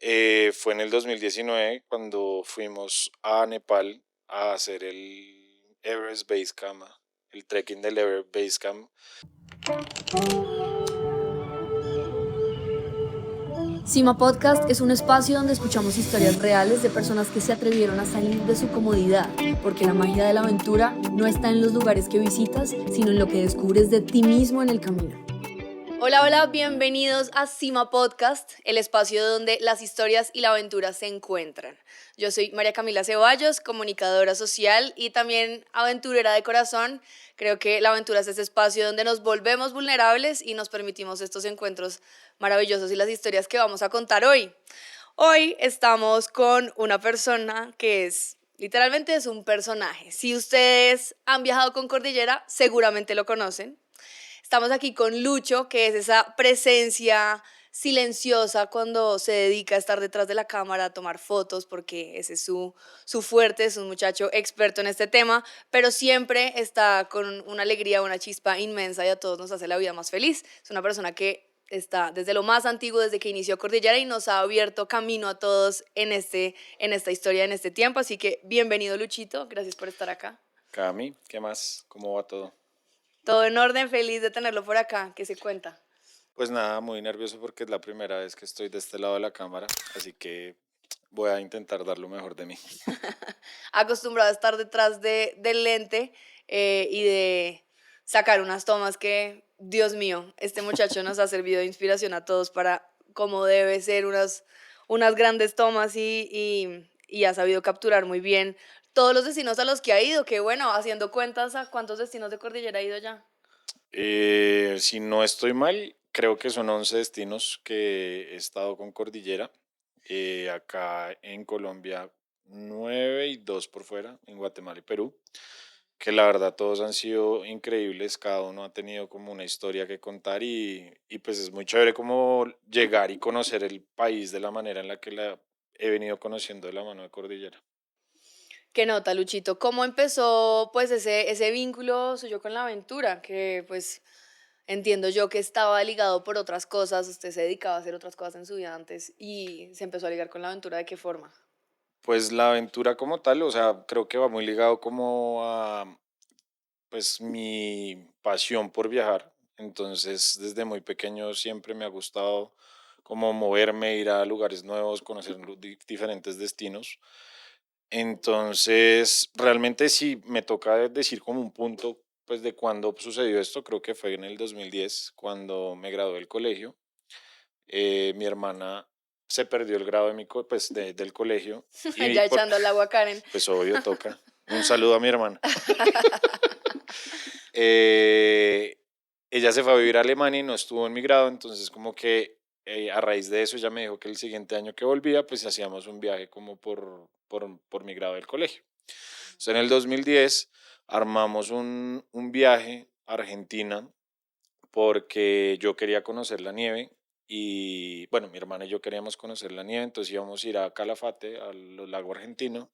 Fue en el 2019 cuando fuimos a Nepal a hacer el Everest Base Camp, el trekking del Everest Base Camp. Cima Podcast es un espacio donde escuchamos historias reales de personas que se atrevieron a salir de su comodidad, porque la magia de la aventura no está en los lugares que visitas, sino en lo que descubres de ti mismo en el camino. Hola, hola, bienvenidos a Cima Podcast, el espacio donde las historias y la aventura se encuentran. Yo soy María Camila Ceballos, comunicadora social y también aventurera de corazón. Creo que la aventura es ese espacio donde nos volvemos vulnerables y nos permitimos estos encuentros maravillosos y las historias que vamos a contar hoy. Hoy estamos con una persona que literalmente es un personaje. Si ustedes han viajado con Cordillera, seguramente lo conocen. Estamos aquí con Lucho, que es esa presencia silenciosa cuando se dedica a estar detrás de la cámara, a tomar fotos, porque ese es su fuerte, es un muchacho experto en este tema, pero siempre está con una alegría, una chispa inmensa y a todos nos hace la vida más feliz. Es una persona que está desde lo más antiguo, desde que inició Cordillera y nos ha abierto camino a todos en esta historia, en este tiempo. Así que bienvenido, Luchito, gracias por estar acá. Cami, ¿qué más? ¿Cómo va todo? Todo en orden, feliz de tenerlo por acá. ¿Qué se cuenta? Pues nada, muy nervioso porque es la primera vez que estoy de este lado de la cámara, así que voy a intentar dar lo mejor de mí. Acostumbrado a estar detrás del lente y de sacar unas tomas que, Dios mío, este muchacho nos ha servido de inspiración a todos para cómo debe ser unas grandes tomas y ha sabido capturar muy bien todos los destinos a los que ha ido, que bueno, haciendo cuentas a cuántos destinos de Cordillera ha ido ya. Si no estoy mal, creo que son 11 destinos que he estado con Cordillera. Acá en Colombia, 9 y 2 por fuera, en Guatemala y Perú. Que la verdad todos han sido increíbles, cada uno ha tenido como una historia que contar y pues es muy chévere como llegar y conocer el país de la manera en la que la he venido conociendo de la mano de Cordillera. ¿Qué nota, Luchito? ¿Cómo empezó pues ese vínculo suyo con la aventura? Que pues entiendo yo que estaba ligado por otras cosas, usted se dedicaba a hacer otras cosas en su vida antes y se empezó a ligar con la aventura, ¿de qué forma? Pues la aventura como tal, o sea, creo que va muy ligado como a pues mi pasión por viajar. Entonces, desde muy pequeño siempre me ha gustado como moverme, ir a lugares nuevos, conocer diferentes destinos. Entonces, realmente si me toca decir como un punto, pues de cuándo sucedió esto, creo que fue en el 2010, cuando me gradué del colegio. Mi hermana se perdió el grado de pues, del colegio y Ya echando el agua a Karen. pues obvio toca. Un saludo a mi hermana. Eh, Ella se fue a vivir a Alemania y no estuvo en mi grado, entonces como que a raíz de eso ella me dijo que el siguiente año que volvía, pues hacíamos un viaje como por mi grado del colegio. Entonces en el 2010 armamos un viaje a Argentina porque yo quería conocer la nieve y bueno, mi hermana y yo queríamos conocer la nieve, entonces íbamos a ir a Calafate, al lago argentino.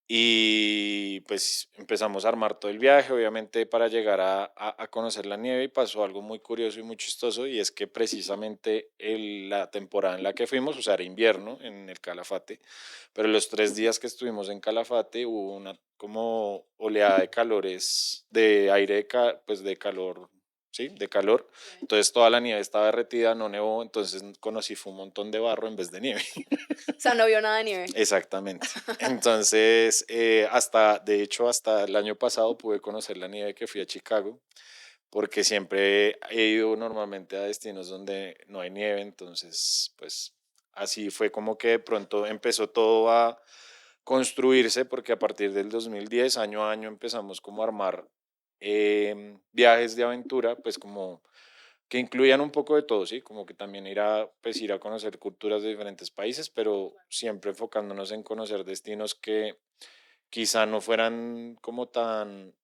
Y pues empezamos a armar todo el viaje, obviamente para llegar a conocer la nieve y pasó algo muy curioso y muy chistoso y es que precisamente la temporada en la que fuimos, o sea, era invierno en el Calafate, pero los 3 días que estuvimos en Calafate hubo una como oleada de calores, de aire, pues de calor, sí, de calor, entonces toda la nieve estaba derretida, no nevó, entonces conocí fue un montón de barro en vez de nieve. O sea, no vio nada de nieve. Exactamente. Entonces, de hecho, hasta el año pasado pude conocer la nieve que fui a Chicago, porque siempre he ido normalmente a destinos donde no hay nieve, entonces, pues así fue como que de pronto empezó todo a construirse, porque a partir del 2010, año a año, empezamos como a armar viajes de aventura, pues como que incluían un poco de todo, ¿sí? Como que también pues ir a conocer culturas de diferentes países, pero siempre enfocándonos en conocer destinos que quizá no fueran como tan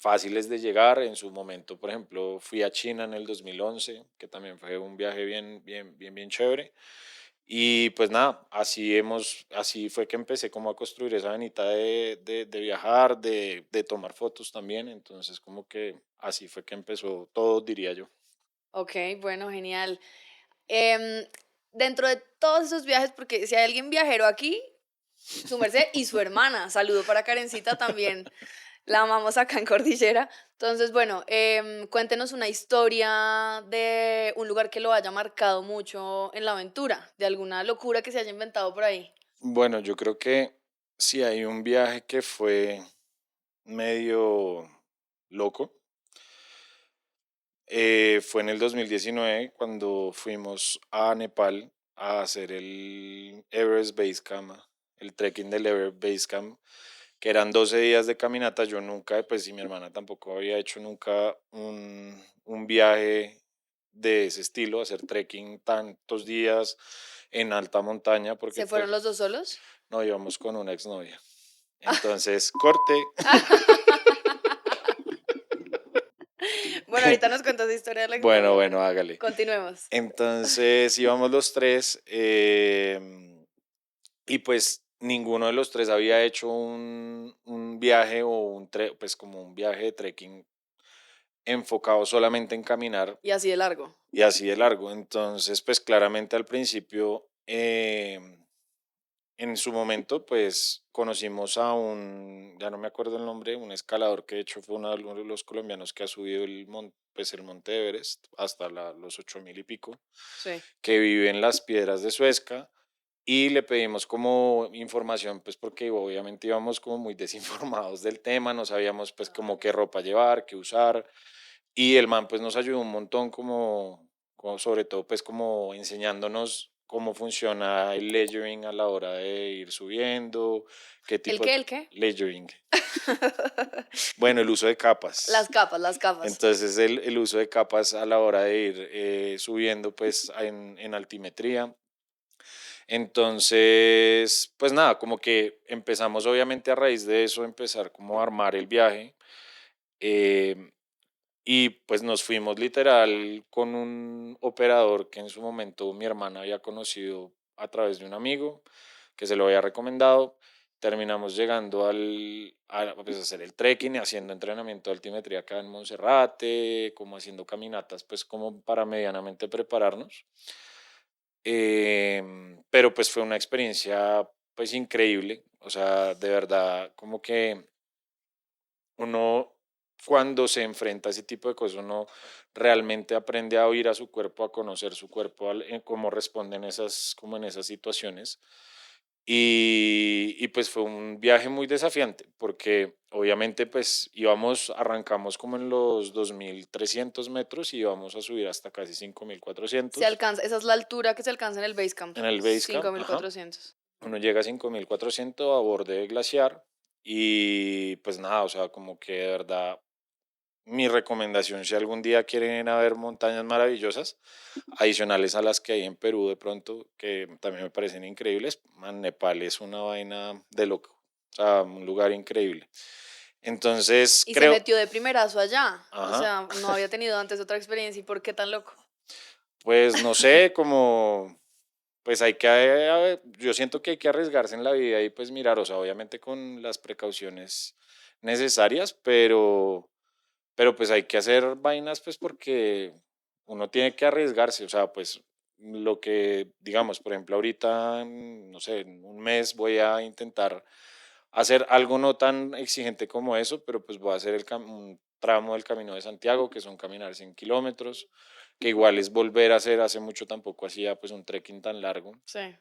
fáciles de llegar. En su momento, por ejemplo, fui a China en el 2011, que también fue un viaje bien chévere. Y pues nada, así fue que empecé como a construir esa venita de viajar, de tomar fotos también. Entonces, como que así fue que empezó todo, diría yo. Ok, bueno, genial. Em, dentro de todos esos viajes, porque si hay alguien viajero aquí, su merced y su hermana. Saludo para Karencita también. La amamos acá en Cordillera. Entonces, bueno, cuéntenos una historia de un lugar que lo haya marcado mucho en la aventura, de alguna locura que se haya inventado por ahí. Bueno, yo creo que sí hay un viaje que fue medio loco. Fue en el 2019 cuando fuimos a Nepal a hacer el Everest Base Camp, el trekking del Everest Base Camp, que eran 12 días de caminata. Yo nunca, pues y mi hermana tampoco había hecho nunca un viaje de ese estilo, hacer trekking tantos días en alta montaña, porque ¿Se pues fueron los dos solos? no íbamos con una exnovia. Entonces, corte. Bueno, ahorita nos cuentas la historia de la Bueno, exnovia. Bueno, bueno, hágale. continuemos. Entonces íbamos los tres, y pues ninguno de los tres había hecho un viaje o pues como un viaje de trekking enfocado solamente en caminar Y así de largo. y así de largo. Entonces, pues claramente al principio, en su momento, pues conocimos a ya no me acuerdo el nombre, un escalador que de hecho fue uno de los colombianos que ha subido pues el Monte Everest hasta los 8.000 y pico, Sí. que vive en las Piedras de Suezca, y le pedimos como información, pues porque obviamente íbamos como muy desinformados del tema, no sabíamos pues como qué ropa llevar, qué usar, y el man pues nos ayudó un montón como sobre todo pues como enseñándonos cómo funciona el layering a la hora de ir subiendo, qué ¿El tipo de qué? ¿El qué? layering, bueno, el uso de capas. Las capas, las capas. Entonces el uso de capas a la hora de ir subiendo pues en altimetría. Entonces, pues nada, como que empezamos obviamente a raíz de eso, empezar como a armar el viaje. em, y pues nos fuimos literal con un operador que en su momento mi hermana había conocido a través de un amigo que se lo había recomendado. Terminamos llegando pues, a hacer el trekking y haciendo entrenamiento de altimetría acá en Monserrate, como haciendo caminatas, pues como para medianamente prepararnos. Pero pues fue una experiencia pues increíble, o sea, de verdad, como que uno cuando se enfrenta a ese tipo de cosas, uno realmente aprende a oír a su cuerpo, a conocer su cuerpo, cómo responde como en esas situaciones. Y pues fue un viaje muy desafiante, porque obviamente pues arrancamos como en los 2.300 metros y íbamos a subir hasta casi cinco mil Se cuatrocientos alcanza, esa es la altura que se alcanza en el base camp. en el base cinco camp, mil ajá. cuatrocientos. Uno llega a 5.400 a borde del glaciar y pues nada, o sea, como que de verdad mi recomendación, si algún día quieren ir a ver montañas maravillosas, adicionales a las que hay en Perú de pronto, que también me parecen increíbles, Nepal es una vaina de loco, o sea, un lugar increíble. Entonces, Y se creo, metió de primerazo allá. O ajá, sea, no había tenido antes otra experiencia. ¿Y por qué tan loco? pues no sé, como, pues yo siento que hay que arriesgarse en la vida y pues mirar, o sea, obviamente con las precauciones necesarias, pero pues hay que hacer vainas pues porque uno tiene que arriesgarse, o sea, pues lo que digamos, por ejemplo, ahorita, no sé, en un mes voy a intentar hacer algo no tan exigente como eso, pero pues voy a hacer un tramo del Camino de Santiago, que son caminar 100 kilómetros, que igual es volver a hacer, hace mucho tampoco hacía pues un trekking tan largo, Sí.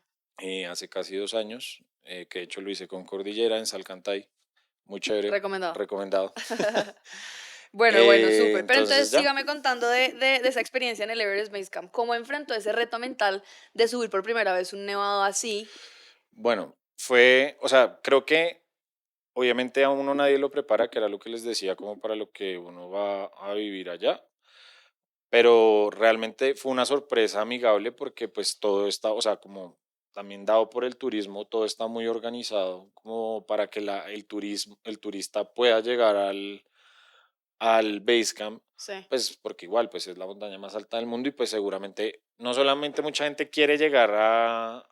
hace casi 2 años, que de hecho lo hice con Cordillera en Salcantay, muy chévere, Recomendado. recomendado. Bueno, bueno, súper. Pero entonces Entonces ya. sígame contando de esa experiencia en el Everest Base Camp. ¿Cómo enfrentó ese reto mental de subir por primera vez un nevado así? Bueno, o sea, creo que obviamente a uno nadie lo prepara, que era lo que les decía, como para lo que uno va a vivir allá, pero realmente fue una sorpresa amigable porque pues todo está, o sea, como también dado por el turismo, todo está muy organizado como para que el turista pueda llegar al Basecamp, Sí. pues porque igual pues es la montaña más alta del mundo y pues seguramente no solamente mucha gente quiere llegar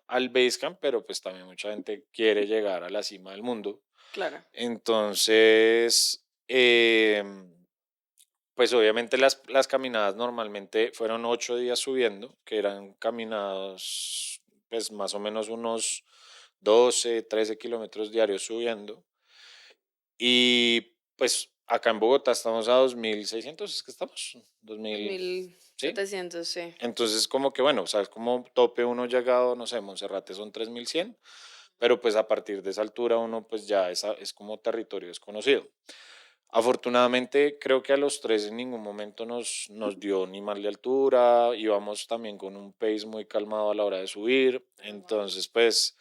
al Basecamp, pero pues también mucha gente quiere llegar a la cima del mundo. Claro. Entonces, pues obviamente las caminadas normalmente fueron 8 días subiendo, que eran caminadas pues más o menos unos 12, 13 kilómetros diarios subiendo. Y pues acá en Bogotá estamos a 2.600, es que estamos, 2000, ¿sí? 2700, sí. Entonces como que bueno, o sea, es como tope uno llegado, no sé, Monserrate son 3.100, pero pues a partir de esa altura uno pues ya es como territorio desconocido. Afortunadamente, creo que a los tres en ningún momento nos dio ni mal de altura, íbamos también con un pace muy calmado a la hora de subir, entonces pues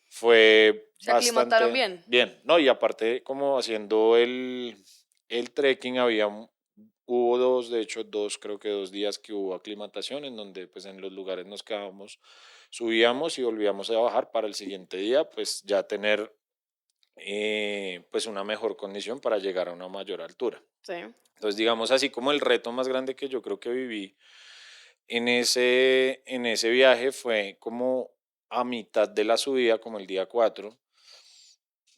fue ¿Se aclimataron bastante bien? bien, ¿no? Y aparte como haciendo el trekking hubo dos, de hecho dos, creo que 2 días que hubo aclimatación en donde pues en los lugares nos quedábamos, subíamos y volvíamos a bajar para el siguiente día pues ya tener pues una mejor condición para llegar a una mayor altura. Sí. Entonces, digamos así como el reto más grande que yo creo que viví en ese viaje fue como a mitad de la subida, como el día 4,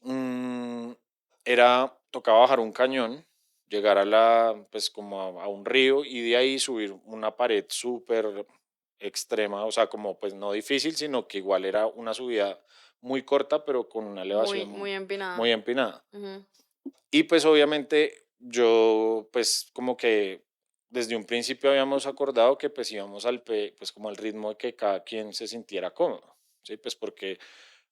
mm, tocaba bajar un cañón, llegar pues como a un río y de ahí subir una pared súper extrema, o sea, como pues no difícil, sino que igual era una subida muy corta, pero con una Muy, elevación muy empinada. muy empinada. Ujú. Y pues obviamente yo pues como que desde un principio habíamos acordado que pues íbamos pues como al ritmo de que cada quien se sintiera cómodo, ¿sí? Pues porque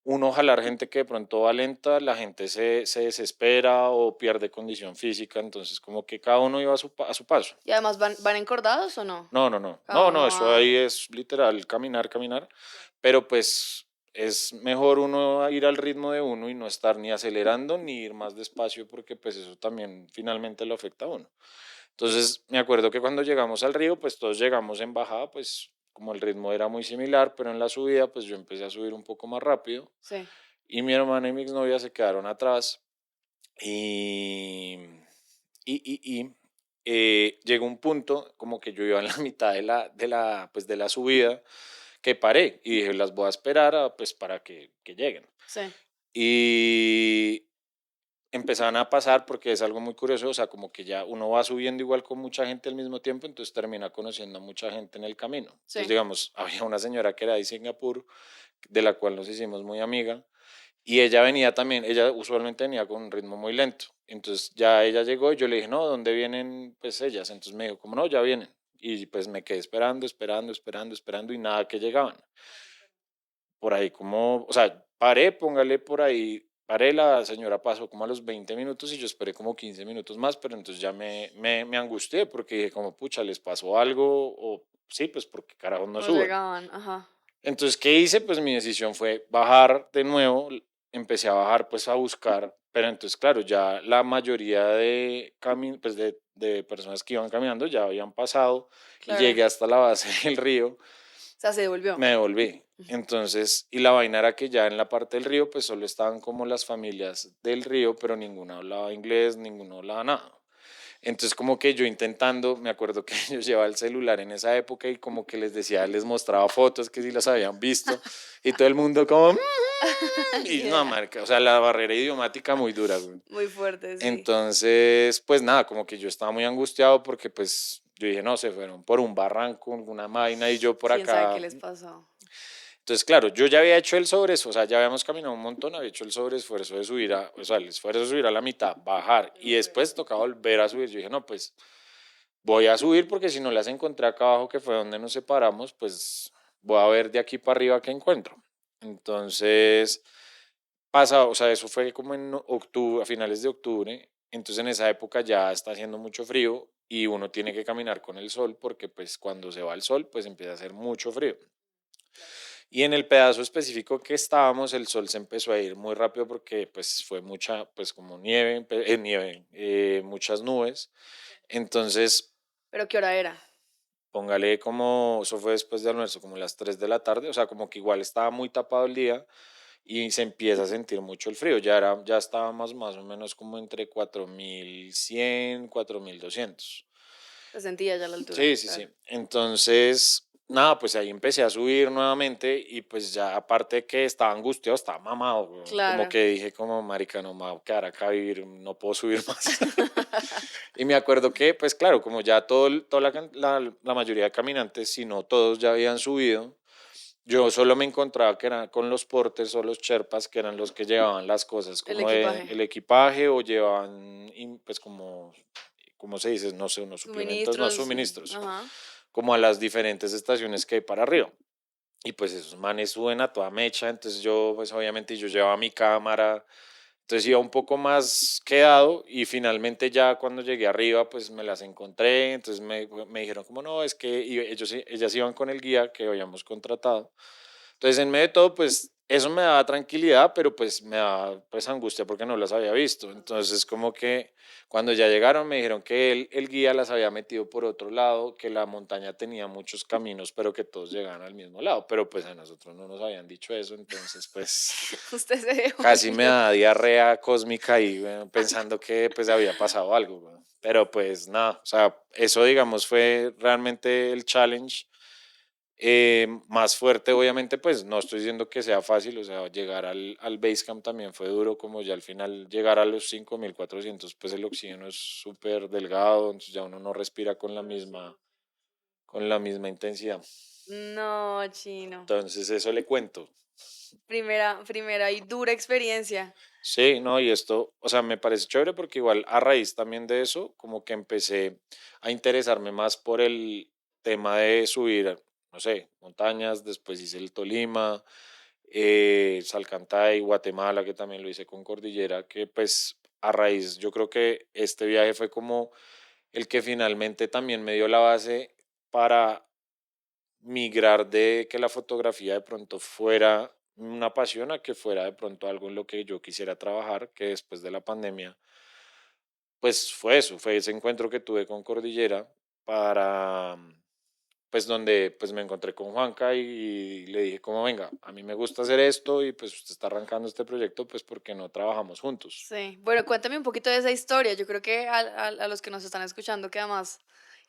uno jalar gente que de pronto va lenta, la gente se desespera o pierde condición física, entonces como que cada uno iba a su paso. ¿Y además van encordados o no? No, no, no, Cada no, no, uno eso va. ahí es literal caminar, caminar, pero pues es mejor uno ir al ritmo de uno y no estar ni acelerando ni ir más despacio porque pues eso también finalmente lo afecta a uno. Entonces me acuerdo que cuando llegamos al río, pues todos llegamos en bajada, pues como el ritmo era muy similar, pero en la subida pues yo empecé a subir un poco más rápido Sí. y mi hermana y mi exnovia se quedaron atrás y, llegó un punto como que yo iba en la mitad pues de la subida que paré y dije, las voy a esperar pues para que lleguen. Sí. Y empezaban a pasar porque es algo muy curioso, o sea, como que ya uno va subiendo igual con mucha gente al mismo tiempo, entonces termina conociendo a mucha gente en el camino. Entonces, Sí. digamos, había una señora que era de Singapur, de la cual nos hicimos muy amiga, y ella venía también, ella usualmente venía con un ritmo muy lento. Entonces ya ella llegó y yo le dije, no, ¿dónde vienen pues ellas? Entonces me dijo, como no, ya vienen. Y pues me quedé esperando, esperando, esperando, esperando y nada que llegaban. Por ahí como, o sea, paré, póngale por ahí, paré, la señora pasó como a los 20 minutos y yo esperé como 15 minutos más, pero entonces ya me angustié porque dije como, pucha, ¿les pasó algo? O sí, pues porque carajo no No suben. llegaban. Ajá. Entonces, ¿qué hice? Pues mi decisión fue bajar de nuevo, empecé a bajar pues a buscar, pero entonces claro, ya la mayoría pues, de personas que iban caminando ya habían pasado y Claro. llegué hasta la base del río, O sea, se devolvió. me devolví. Entonces, y la vaina era que ya en la parte del río pues solo estaban como las familias del río, pero ninguna hablaba inglés, ninguno hablaba nada. Entonces como que yo intentando, me acuerdo que yo llevaba el celular en esa época y como que les decía, les mostraba fotos que si las habían visto y todo el mundo como, Ni y no, idea. marica, o sea, la barrera idiomática muy dura, güey. Muy fuerte, sí. Entonces, pues nada, como que yo estaba muy angustiado porque pues yo dije, no, se fueron por un barranco, una vaina y yo por ¿Quién sabe qué acá. les pasó? Entonces, claro, yo ya había hecho el sobreesfuerzo, o sea, ya habíamos caminado un montón, había hecho el sobreesfuerzo de subir o sea, el esfuerzo de subir a la mitad, bajar y después tocaba volver a subir. Yo dije, no, pues voy a subir porque si no las encontré acá abajo, que fue donde nos separamos, pues voy a ver de aquí para arriba qué encuentro. Entonces, o sea, eso fue como en octubre, a finales de octubre, entonces en esa época ya está haciendo mucho frío y uno tiene que caminar con el sol porque pues cuando se va el sol, pues empieza a hacer mucho frío. Y en el pedazo específico que estábamos, el sol se empezó a ir muy rápido porque pues fue mucha, pues como muchas nubes. Entonces, ¿Pero qué hora era? póngale como, eso fue después de almuerzo, como las 3 de la tarde, o sea, como que igual estaba muy tapado el día y se empieza a sentir mucho el frío. Ya estaba más o menos como entre 4.100, 4.200. Se sentía ya la altura, Sí, sí, claro. sí. Entonces, nada, pues ahí empecé a subir nuevamente y pues ya aparte de que estaba angustiado, estaba mamado, weón. Como Claro. que dije como, marica, no me voy a quedar acá a vivir, no puedo subir más. Y me acuerdo que, pues claro, como ya toda la mayoría de caminantes, si no todos ya habían subido, yo solo me encontraba que eran con los porters o los sherpas, que eran los que llevaban las cosas El como equipaje, el equipaje o llevaban, pues como, ¿cómo se dice? No sé, unos suplementos, no, suministros, suministros, ajá. como a las diferentes estaciones que hay para arriba. Y pues esos manes suben a toda mecha, entonces yo, pues obviamente yo llevaba mi cámara, entonces iba un poco más quedado y finalmente ya cuando llegué arriba, pues me las encontré, entonces me dijeron como no, es que ellas iban con el guía que habíamos contratado. Entonces en medio de todo, pues eso me daba tranquilidad, pero pues me daba pues angustia porque no las había visto. Entonces como que cuando ya llegaron me dijeron que el guía las había metido por otro lado, que la montaña tenía muchos caminos, pero que todos llegaban al mismo lado, pero pues a nosotros no nos habían dicho eso, entonces pues Usted se casi me devolvió. da diarrea cósmica ahí, weón, pensando que pues había pasado algo, weón. Pero pues nada, o sea, eso digamos fue realmente el challenge más fuerte. Obviamente pues no estoy diciendo que sea fácil, o sea, llegar al Basecamp también fue duro, como ya al final llegar a los 5.400 pues el oxígeno es súper delgado, entonces ya uno no respira con la misma intensidad. No, chino. Entonces eso le cuento. Primera y dura experiencia. Sí, no, y esto, o sea, me parece chévere porque igual a raíz también de eso, como que empecé a interesarme más por el tema de subir, no sé, montañas, después hice el Tolima, Salcantay, Guatemala, que también lo hice con Cordillera, que pues a raíz, yo creo que este viaje fue como el que finalmente también me dio la base para migrar de que la fotografía de pronto fuera una pasión a que fuera de pronto algo en lo que yo quisiera trabajar, que después de la pandemia, pues fue eso, fue ese encuentro que tuve con Cordillera para, pues donde pues me encontré con Juanca y le dije como, venga, a mí me gusta hacer esto y pues usted está arrancando este proyecto, pues porque no trabajamos juntos. Sí. Bueno, cuéntame un poquito de esa historia. Yo creo que a los que nos están escuchando, que además,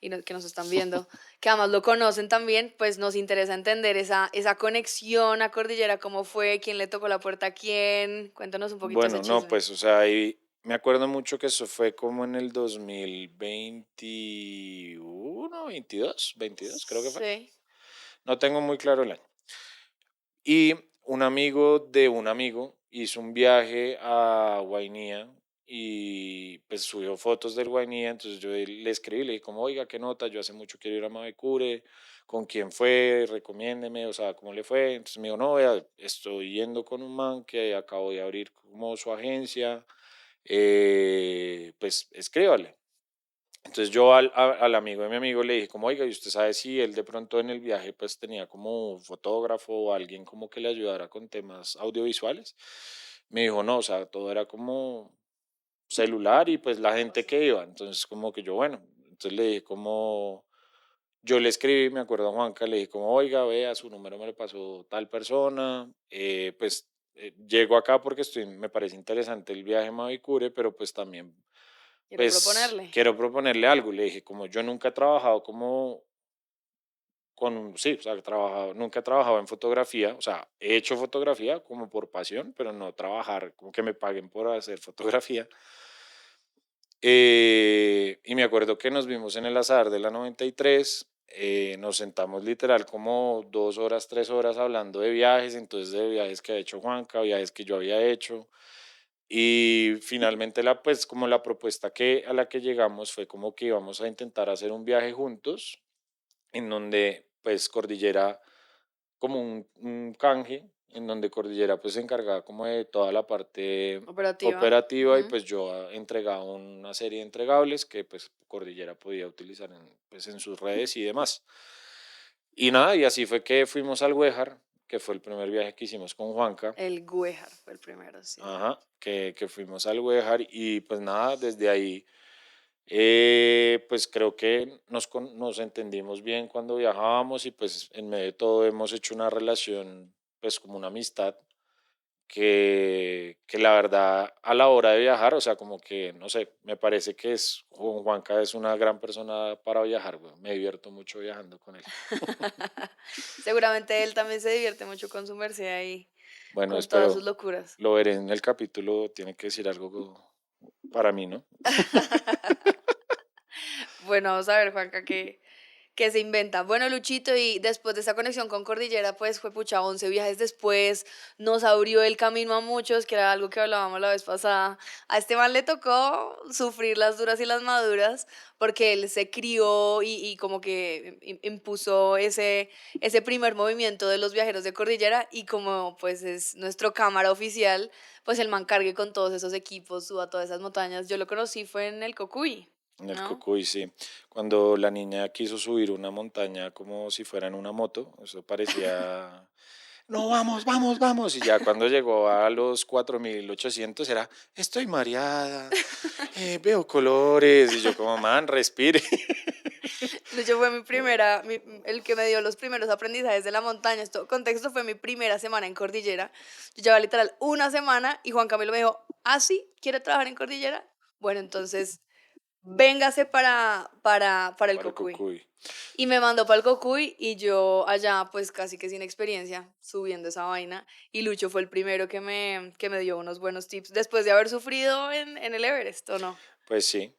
que nos están viendo, que además lo conocen también, pues nos interesa entender esa conexión a Cordillera, cómo fue, quién le tocó la puerta a quién. Cuéntanos un poquito ese Bueno, no, chisme. pues, o sea, ahí me acuerdo mucho que eso fue como en el 2021, 22 creo que fue. Sí. No tengo muy claro el año. Y un amigo de un amigo hizo un viaje a Guainía y pues subió fotos del Guainía, entonces yo le escribí, le dije como, oiga, qué nota, yo hace mucho quiero ir a Mavecure, ¿con quién fue? Recomiéndeme, o sea, ¿cómo le fue? Entonces me dijo, no, vea, estoy yendo con un man que acabo de abrir como su agencia, pues escríbale. Entonces yo al amigo de mi amigo le dije como, oiga, ¿y usted sabe si él de pronto en el viaje pues tenía como un fotógrafo o alguien como que le ayudara con temas audiovisuales? Me dijo, no, o sea, todo era como celular y pues la gente que iba. Entonces como que yo, bueno, entonces le dije como, yo le escribí, me acuerdo a Juanca, le dije como, oiga, vea, su número me lo pasó tal persona, pues llego acá porque me parece interesante el viaje a Mavicure, pero pues también Quiero pues proponerle. quiero proponerle algo. Le dije, como yo nunca he trabajado como sí, o sea, nunca he trabajado en fotografía, o sea, he hecho fotografía como por pasión, pero no trabajar, como que me paguen por hacer fotografía. Y me acuerdo que nos vimos en el Azar de la 93, nos sentamos literal como 2 horas, 3 horas hablando de viajes, entonces de viajes que ha hecho Juanca, viajes que yo había hecho. Y finalmente pues como la propuesta a la que llegamos fue como que íbamos a intentar hacer un viaje juntos, en donde pues Cordillera, como un canje, en donde Cordillera pues se encargaba como de toda la parte Operativa. operativa y Ujú. pues yo entregaba una serie de entregables que pues Cordillera podía utilizar pues en sus redes y demás. Y nada, y así fue que fuimos al Huejar, que fue el primer viaje que hicimos con Juanca. El Güejar fue el primero, sí. Ajá, que fuimos al Huejar y pues nada, desde ahí pues creo que nos entendimos bien cuando viajábamos y pues en medio de todo hemos hecho una relación pues como una amistad que la verdad a la hora de viajar, o sea, como que, no sé, me parece que Juanca es una gran persona para viajar, güey. Me divierto mucho viajando con él. Seguramente él también se divierte mucho con su merced ahí, Bueno, con todas sus espero, locuras. lo veré en el capítulo, tiene que decir algo para mí, ¿no? Bueno, vamos a ver, Juanca, qué se inventa. Bueno, Luchito, y después de esa conexión con Cordillera, pues fue pucha, 11 viajes después, nos abrió el camino a muchos, que era algo que hablábamos la vez pasada. A este man le tocó sufrir las duras y las maduras, porque él se crió y como que impuso ese primer movimiento de los viajeros de Cordillera, y como pues es nuestro cámara oficial, pues el man cargue con todos esos equipos, suba todas esas montañas. Yo lo conocí fue en el Cocuy, En el ¿no? Cocuy, sí. Cuando la niña quiso subir una montaña como si fuera en una moto, eso parecía, no, vamos, vamos, vamos. Y ya cuando llegó a los 4800 era, estoy mareada, veo colores. Y yo como, man, respire. Lucho fue mi primera, el que me dio los primeros aprendizajes de la montaña. Esto, contexto, fue mi primera semana en Cordillera. Yo llevaba literal una semana y Juan Camilo me dijo, ¿ah, sí? ¿Quiere trabajar en Cordillera? Bueno, entonces, véngase para el Para el Cocuy. Cocuy. Y me mandó para el Cocuy y yo allá, pues casi que sin experiencia, subiendo esa vaina. Y Lucho fue el primero que me dio unos buenos tips después de haber sufrido en el Everest, ¿o no? Pues sí,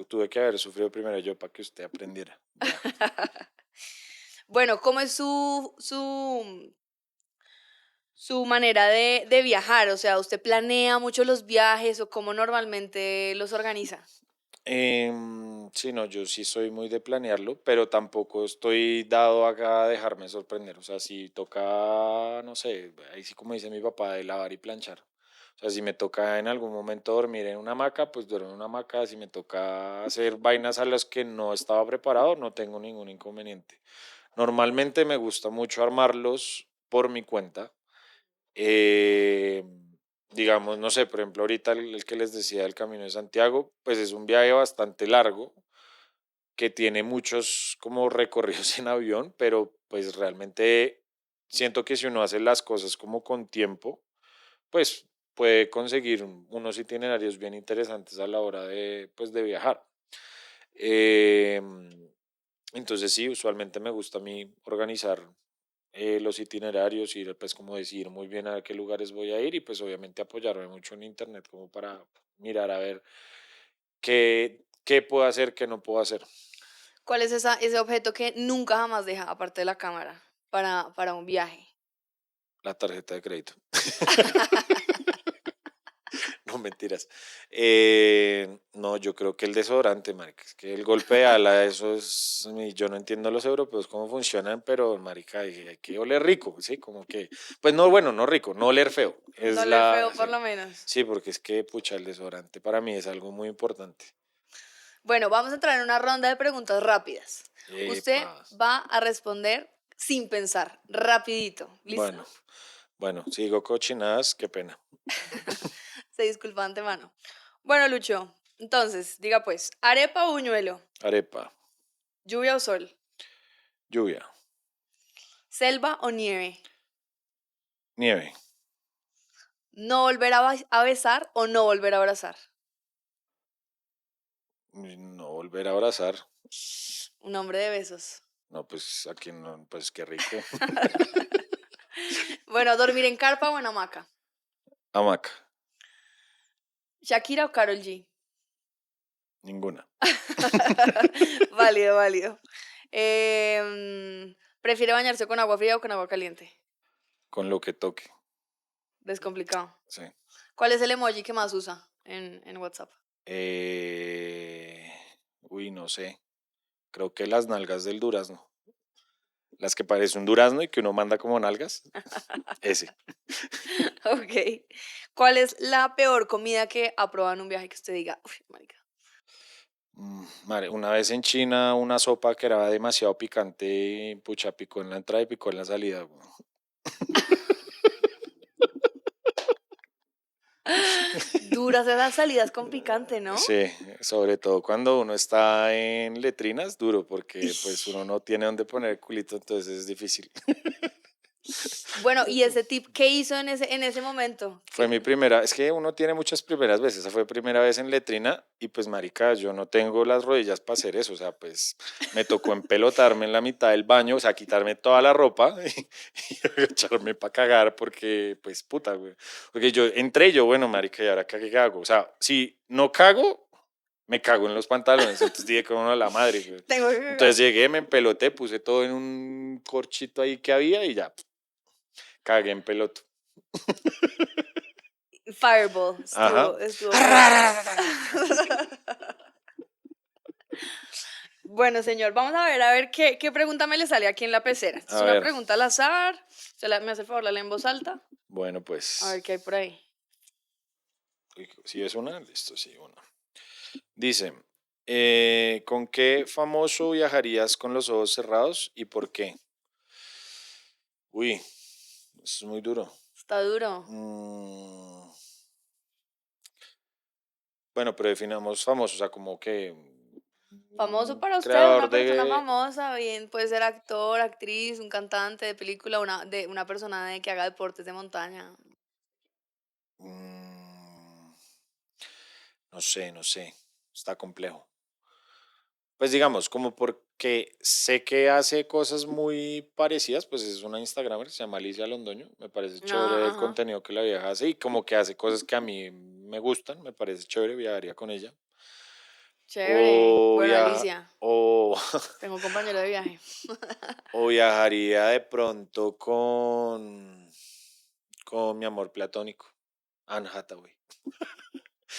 tuve que haber sufrido primero yo para que usted aprendiera. Vea. Bueno, ¿cómo es su manera de viajar? O sea, ¿usted planea mucho los viajes o cómo normalmente los organiza? Sí, no, yo sí soy muy de planearlo, pero tampoco estoy dado a dejarme sorprender. O sea, si toca, no sé, ahí sí como dice mi papá, de lavar y planchar. O sea, si me toca en algún momento dormir en una hamaca, pues duermo en una hamaca. Si me toca hacer vainas a las que no estaba preparado, no tengo ningún inconveniente. Normalmente me gusta mucho armarlos por mi cuenta. Eh, digamos, no sé, por ejemplo, ahorita el que les decía el Camino de Santiago, pues es un viaje bastante largo que tiene muchos como recorridos en avión, pero pues realmente siento que si uno hace las cosas como con tiempo, pues puede conseguir unos itinerarios bien interesantes a la hora de, pues, de viajar. Em, entonces sí, usualmente me gusta a mí organizar los itinerarios y pues como decidir muy bien a qué lugares voy a ir y pues obviamente apoyarme mucho en internet como para mirar a ver qué puedo hacer, qué no puedo hacer. ¿Cuál es ese objeto que nunca jamás deja, aparte de la cámara, para un viaje? La tarjeta de crédito. No, mentiras. No, yo creo que el desodorante, marica, es que el golpe de ala, eso es, yo no entiendo los europeos cómo funcionan, pero marica, hay que oler rico, ¿sí? Como que, pues no, bueno, no rico, no oler feo, No es oler feo, sí, por lo menos. sí, porque es que, pucha, el desodorante para mí es algo muy importante. Bueno, vamos a entrar en una ronda de preguntas rápidas. Epa, Usted va a responder sin pensar, rapidito. ¿Listo? bueno, bueno, sigo cochinadas, qué pena. Se disculpa de antemano. Bueno, Lucho, entonces, diga pues, ¿arepa o buñuelo? Arepa, ¿Lluvia o sol? lluvia, ¿Selva o nieve? nieve, ¿No volver a besar o no volver a abrazar? no volver a abrazar. Un hombre de besos. No, pues aquí no, pues qué rico. Bueno, ¿dormir en carpa o en hamaca? Hamaca, ¿Shakira o Karol G? ninguna. Válido, válido. ¿Prefiere bañarse con agua fría o con agua caliente? Con lo que toque, Descomplicado. sí. ¿Cuál es el emoji que más usa en WhatsApp? Eh, uy, no sé. Creo que las nalgas del durazno. Las que parece un durazno y que uno manda como nalgas. Ese. Ok. ¿Cuál es la peor comida que ha probado en un viaje que usted diga, uy, marica? Madre, una vez en China, una sopa que era demasiado picante, pucha, picó en la entrada y picó en la salida, güey. Duras esas salidas con picante, ¿no? Sí, sobre todo cuando uno está en letrinas, duro, porque pues uno Ish. no tiene dónde poner el culito, entonces es difícil. Bueno, y ese tip, ¿qué hizo en ese momento? Fue mi primera, es que uno tiene muchas primeras veces, esa fue primera vez en letrina y pues marica, yo no tengo las rodillas para hacer eso, o sea, pues me tocó empelotarme en la mitad del baño, o sea, quitarme toda la ropa y echarme para cagar porque pues puta, güey. Porque yo entré y yo, bueno, marica, ¿y ahora qué hago? O sea, si no cago, me cago en los pantalones, entonces dije como a la madre, güey. Tengo que Entonces cagar. llegué, me empeloté, puse todo en un corchito ahí que había y ya, cagué en peloto. Fireball, Ajá. estuvo fuerte. Bueno, señor, vamos a ver qué pregunta me le sale aquí en la pecera. Esta es A una ver, pregunta al azar. Me hace el favor, la lee en voz alta. bueno, A ver pues, qué hay por ahí. si es una, listo, sí, una. Dice, ¿con qué famoso viajarías con los ojos cerrados y por qué? Uy, eso es muy duro. Está duro. Mm, bueno, pero definamos famoso, o sea, como que Famoso un para usted, creador una persona de... famosa, bien, puede ser actor, actriz, un cantante de película, de una persona que haga deportes de montaña. mm, no sé, no sé, está complejo. Pues digamos, como porque sé que hace cosas muy parecidas, pues es una Instagramer, se llama Alicia Londoño, me parece chévere Ah, el ajá. contenido que la vieja hace y como que hace cosas que a mí me gustan, me parece chévere, viajaría con ella. Chévere. O, Bueno, viaja, Alicia, o, tengo compañero de viaje. o viajaría de pronto con mi amor platónico, Anne Hathaway.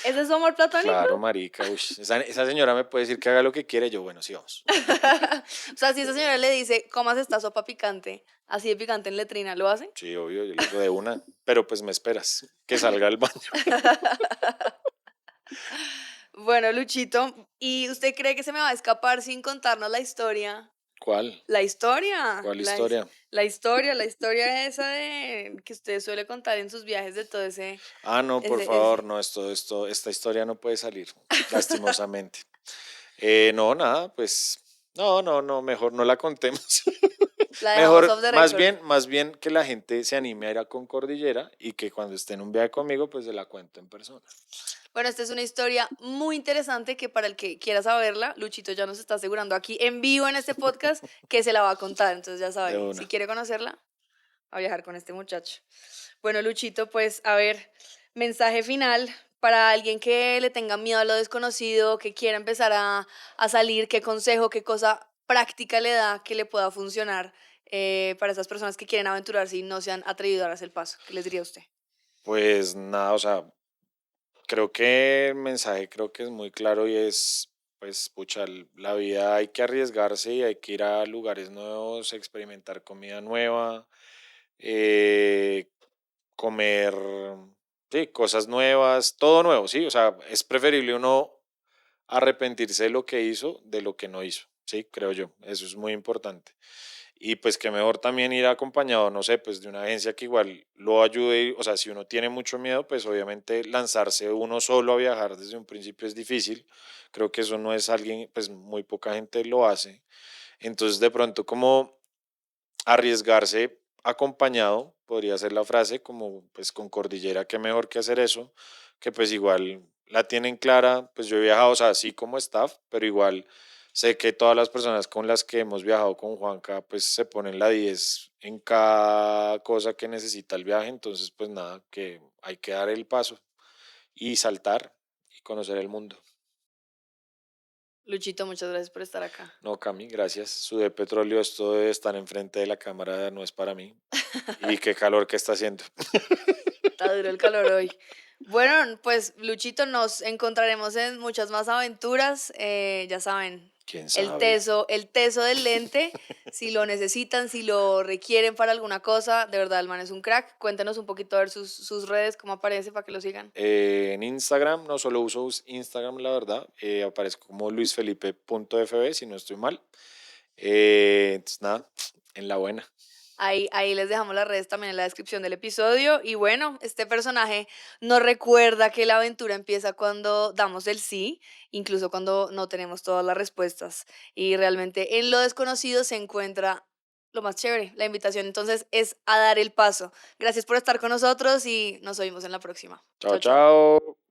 ¿Ese es su amor platónico? Claro, marica, uy, esa señora me puede decir que haga lo que quiere, yo, bueno, sí, vamos. O sea, si esa señora le dice, comas esta sopa picante, así de picante en letrina, ¿lo hace? Sí, obvio, yo le digo de una, pero pues me esperas que salga al baño. Bueno, Luchito, ¿y usted cree que se me va a escapar sin contarnos la historia? ¿Cuál? La historia, ¿Cuál historia? la historia esa de que usted suele contar en sus viajes de todo Ah, no, por favor, ese. no, esta historia no puede salir, lastimosamente. No, nada, pues, no, mejor no la contemos. La dejamos Mejor, off the record. más bien que la gente se anime a ir a con Cordillera y que cuando esté en un viaje conmigo, pues se la cuento en persona. Bueno, esta es una historia muy interesante que para el que quiera saberla, Luchito ya nos está asegurando aquí en vivo en este podcast que se la va a contar. Entonces ya De sabe, si una. quiere conocerla, a viajar con este muchacho. Bueno, Luchito, pues a ver, mensaje final para alguien que le tenga miedo a lo desconocido, que quiera empezar a salir, qué consejo, qué cosa práctica le da que le pueda funcionar para esas personas que quieren aventurarse y no se han atrevido a darse el paso. ¿Qué les diría usted? Pues nada, o sea, creo que el mensaje creo que es muy claro y es, pues, pucha, la vida hay que arriesgarse y hay que ir a lugares nuevos, experimentar comida nueva, eh, comer, sí, cosas nuevas, todo nuevo, sí, o sea, es preferible uno arrepentirse de lo que hizo de lo que no hizo, sí, creo yo, eso es muy importante. Y pues que mejor también ir acompañado, no sé, pues de una agencia que igual lo ayude, o sea, si uno tiene mucho miedo, pues obviamente lanzarse uno solo a viajar desde un principio es difícil, creo que eso no es alguien, pues muy poca gente lo hace, entonces de pronto como arriesgarse acompañado, podría ser la frase, como pues con Cordillera, qué mejor que hacer eso, que pues igual la tienen clara, pues yo he viajado, o sea, así como staff, pero igual sé que todas las personas con las que hemos viajado con Juanca, pues se ponen la 10 en cada cosa que necesita el viaje, entonces pues nada, que hay que dar el paso y saltar y conocer el mundo. Luchito, muchas gracias por estar acá. No, Cami, gracias. Sudé petróleo, esto de estar enfrente de la cámara no es para mí. Y qué calor que está haciendo. Está duro el calor hoy. Bueno, pues Luchito, nos encontraremos en muchas más aventuras. Ya saben, ¿Quién sabe? el teso del lente, si lo necesitan, si lo requieren para alguna cosa, de verdad el man es un crack. Cuéntenos un poquito a ver sus redes, cómo aparece para que lo sigan. En Instagram, no solo uso Instagram, la verdad. Aparezco como luisfelipe.fb, si no estoy mal. Entonces, nada, en la buena. Ahí les dejamos las redes también en la descripción del episodio. Y bueno, este personaje nos recuerda que la aventura empieza cuando damos el sí, incluso cuando no tenemos todas las respuestas. Y realmente en lo desconocido se encuentra lo más chévere. La invitación entonces es a dar el paso. Gracias por estar con nosotros y nos oímos en la próxima. Chao, Chao, chao. chao.